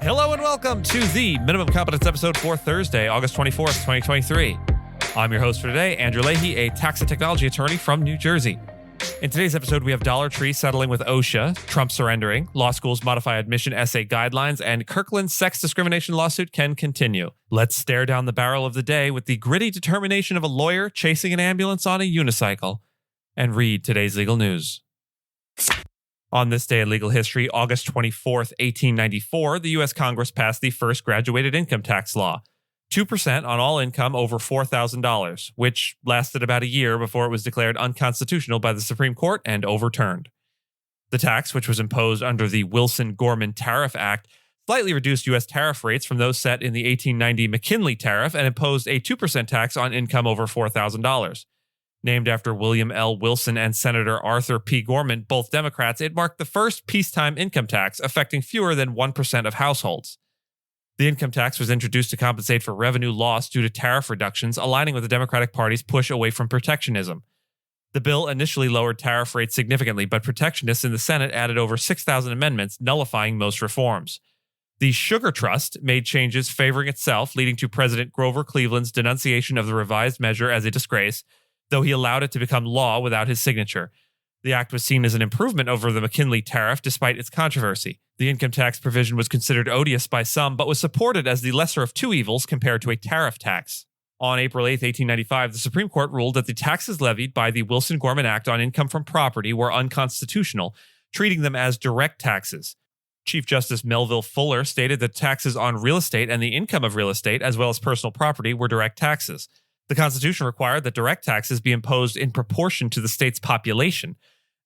Hello and welcome to the Minimum Competence episode for Thursday, August 24th, 2023. I'm your host for today, Andrew Leahy, a tax and technology attorney from New Jersey. In today's episode, we have Dollar Tree settling with OSHA, Trump surrendering, law schools modify admission essay guidelines, and Kirkland's sex discrimination lawsuit can continue. Let's stare down the barrel of the day with the gritty determination of a lawyer chasing an ambulance on a unicycle, and read today's legal news. On this day in legal history, August 24th, 1894, the U.S. Congress passed the first graduated income tax law, 2% on all income over $4,000, which lasted about a year before it was declared unconstitutional by the Supreme Court and overturned. The tax, which was imposed under the Wilson-Gorman Act, slightly reduced U.S. tariff rates from those set in the 1890 McKinley Tariff and imposed a 2% tax on income over $4,000. Named after William L. Wilson and Senator Arthur P. Gorman, both Democrats, it marked the first peacetime income tax affecting fewer than 1% of households. The income tax was introduced to compensate for revenue loss due to tariff reductions, aligning with the Democratic Party's push away from protectionism. The bill initially lowered tariff rates significantly, but protectionists in the Senate added over 6,000 amendments, nullifying most reforms. The Sugar Trust made changes favoring itself, leading to President Grover Cleveland's denunciation of the revised measure as a disgrace, though he allowed it to become law without his signature. The act was seen as an improvement over the McKinley Tariff despite its controversy. The income tax provision was considered odious by some, but was supported as the lesser of two evils compared to a tariff tax. On April 8, 1895, the Supreme Court ruled that the taxes levied by the Wilson-Gorman Act on income from property were unconstitutional, treating them as direct taxes. Chief Justice Melville Fuller stated that taxes on real estate and the income of real estate, as well as personal property, were direct taxes. The Constitution required that direct taxes be imposed in proportion to the state's population,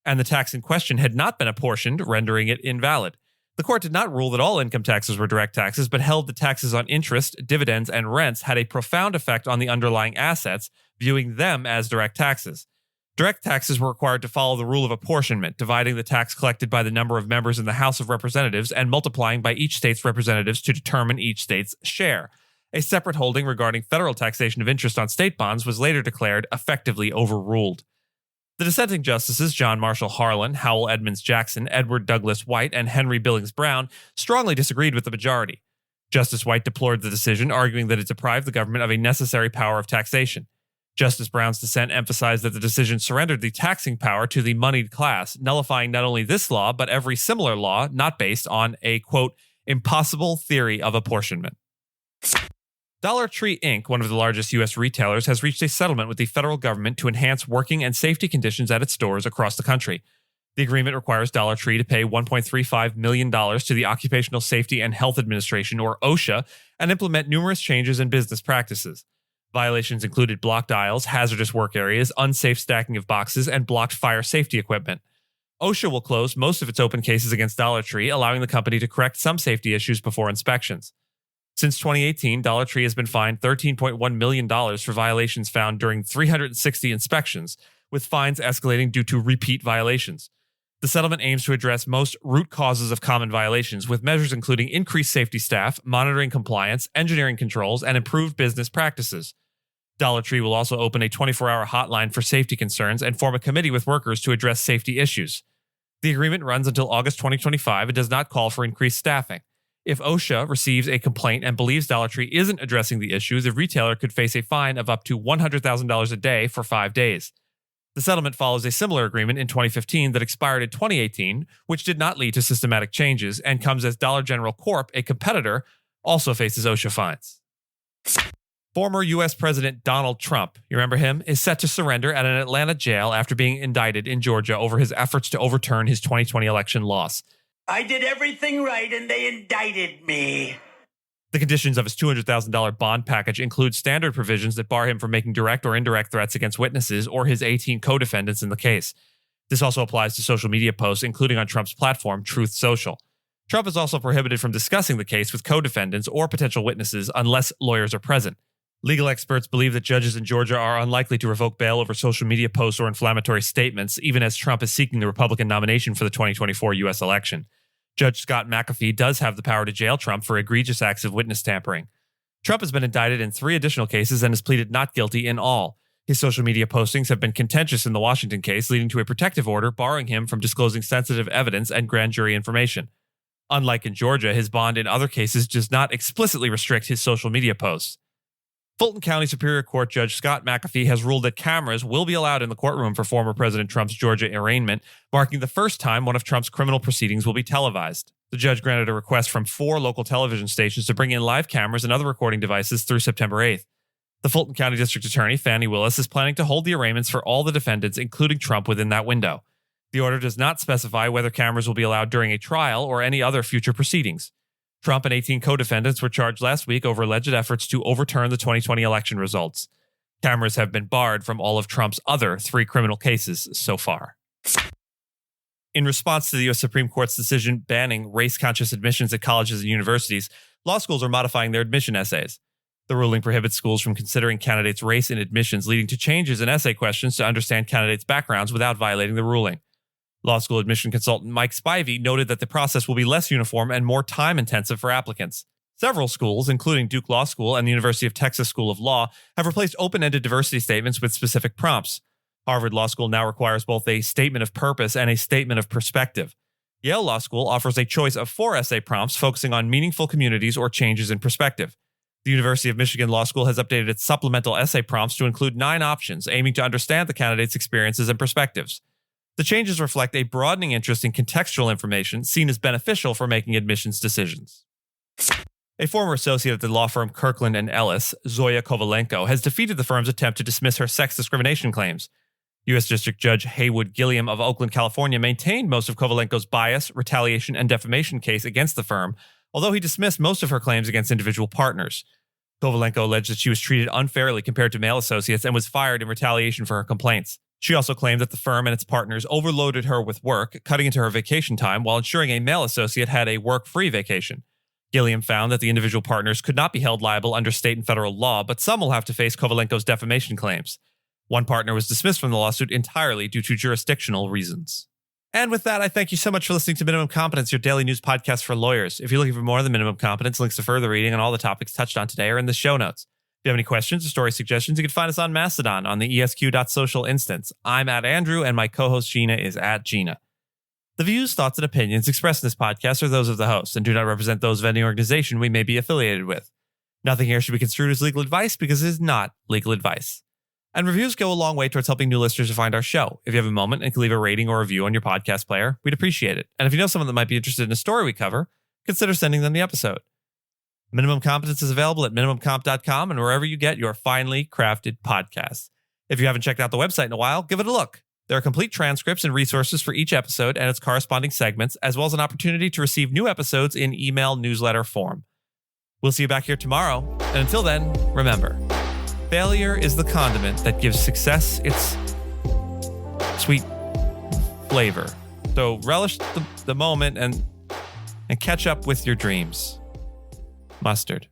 and the tax in question had not been apportioned, rendering it invalid. The court did not rule that all income taxes were direct taxes, but held that taxes on interest, dividends, and rents had a profound effect on the underlying assets, viewing them as direct taxes. Direct taxes were required to follow the rule of apportionment, dividing the tax collected by the number of members in the House of Representatives and multiplying by each state's representatives to determine each state's share. A separate holding regarding federal taxation of interest on state bonds was later declared effectively overruled. The dissenting justices John Marshall Harlan, Howell Edmonds Jackson, Edward Douglas White, and Henry Billings Brown strongly disagreed with the majority. Justice White deplored the decision, arguing that it deprived the government of a necessary power of taxation. Justice Brown's dissent emphasized that the decision surrendered the taxing power to the moneyed class, nullifying not only this law, but every similar law not based on a, quote, impossible theory of apportionment. Dollar Tree, Inc., one of the largest U.S. retailers, has reached a settlement with the federal government to enhance working and safety conditions at its stores across the country. The agreement requires Dollar Tree to pay $1.35 million to the Occupational Safety and Health Administration, or OSHA, and implement numerous changes in business practices. Violations included blocked aisles, hazardous work areas, unsafe stacking of boxes, and blocked fire safety equipment. OSHA will close most of its open cases against Dollar Tree, allowing the company to correct some safety issues before inspections. Since 2018, Dollar Tree has been fined $13.1 million for violations found during 360 inspections, with fines escalating due to repeat violations. The settlement aims to address most root causes of common violations, with measures including increased safety staff, monitoring compliance, engineering controls, and improved business practices. Dollar Tree will also open a 24-hour hotline for safety concerns and form a committee with workers to address safety issues. The agreement runs until August 2025 and does not call for increased staffing. If OSHA receives a complaint and believes Dollar Tree isn't addressing the issue, the retailer could face a fine of up to $100,000 a day for 5 days. The settlement follows a similar agreement in 2015 that expired in 2018, which did not lead to systematic changes, and comes as Dollar General Corp., a competitor, also faces OSHA fines. Former U.S. President Donald Trump, you remember him, is set to surrender at an Atlanta jail after being indicted in Georgia over his efforts to overturn his 2020 election loss. I did everything right and they indicted me. The conditions of his $200,000 bond package include standard provisions that bar him from making direct or indirect threats against witnesses or his 18 co-defendants in the case. This also applies to social media posts, including on Trump's platform, Truth Social. Trump is also prohibited from discussing the case with co-defendants or potential witnesses unless lawyers are present. Legal experts believe that judges in Georgia are unlikely to revoke bail over social media posts or inflammatory statements, even as Trump is seeking the Republican nomination for the 2024 U.S. election. Judge Scott McAfee does have the power to jail Trump for egregious acts of witness tampering. Trump has been indicted in 3 additional cases and has pleaded not guilty in all. His social media postings have been contentious in the Washington case, leading to a protective order barring him from disclosing sensitive evidence and grand jury information. Unlike in Georgia, his bond in other cases does not explicitly restrict his social media posts. Fulton County Superior Court Judge Scott McAfee has ruled that cameras will be allowed in the courtroom for former President Trump's Georgia arraignment, marking the first time one of Trump's criminal proceedings will be televised. The judge granted a request from 4 local television stations to bring in live cameras and other recording devices through September 8th. The Fulton County District Attorney, Fani Willis, is planning to hold the arraignments for all the defendants, including Trump, within that window. The order does not specify whether cameras will be allowed during a trial or any other future proceedings. Trump and 18 co-defendants were charged last week over alleged efforts to overturn the 2020 election results. Cameras have been barred from all of Trump's other 3 criminal cases so far. In response to the U.S. Supreme Court's decision banning race-conscious admissions at colleges and universities, law schools are modifying their admission essays. The ruling prohibits schools from considering candidates' race in admissions, leading to changes in essay questions to understand candidates' backgrounds without violating the ruling. Law school admission consultant Mike Spivey noted that the process will be less uniform and more time-intensive for applicants. Several schools, including Duke Law School and the University of Texas School of Law, have replaced open-ended diversity statements with specific prompts. Harvard Law School now requires both a statement of purpose and a statement of perspective. Yale Law School offers a choice of 4 essay prompts focusing on meaningful communities or changes in perspective. The University of Michigan Law School has updated its supplemental essay prompts to include 9 options, aiming to understand the candidate's experiences and perspectives. The changes reflect a broadening interest in contextual information seen as beneficial for making admissions decisions. A former associate at the law firm Kirkland & Ellis, Zoya Kovalenko, has defeated the firm's attempt to dismiss her sex discrimination claims. U.S. District Judge Haywood Gilliam of Oakland, California, maintained most of Kovalenko's bias, retaliation, and defamation case against the firm, although he dismissed most of her claims against individual partners. Kovalenko alleged that she was treated unfairly compared to male associates and was fired in retaliation for her complaints. She also claimed that the firm and its partners overloaded her with work, cutting into her vacation time while ensuring a male associate had a work-free vacation. Gilliam found that the individual partners could not be held liable under state and federal law, but some will have to face Kovalenko's defamation claims. One partner was dismissed from the lawsuit entirely due to jurisdictional reasons. And with that, I thank you so much for listening to Minimum Competence, your daily news podcast for lawyers. If you're looking for more than Minimum Competence, links to further reading on all the topics touched on today are in the show notes. If you have any questions or story suggestions, you can find us on Mastodon on the esq.social instance. I'm at Andrew, and my co-host Gina is at Gina. The views, thoughts, and opinions expressed in this podcast are those of the host and do not represent those of any organization we may be affiliated with. Nothing here should be construed as legal advice because it is not legal advice. And reviews go a long way towards helping new listeners to find our show. If you have a moment and can leave a rating or review on your podcast player, we'd appreciate it. And if you know someone that might be interested in a story we cover, consider sending them the episode. Minimum Competence is available at minimumcomp.com and wherever you get your finely crafted podcasts. If you haven't checked out the website in a while, give it a look. There are complete transcripts and resources for each episode and its corresponding segments, as well as an opportunity to receive new episodes in email newsletter form. We'll see you back here tomorrow. And until then, remember, failure is the condiment that gives success its sweet flavor. So relish the moment and catch up with your dreams. Mustard.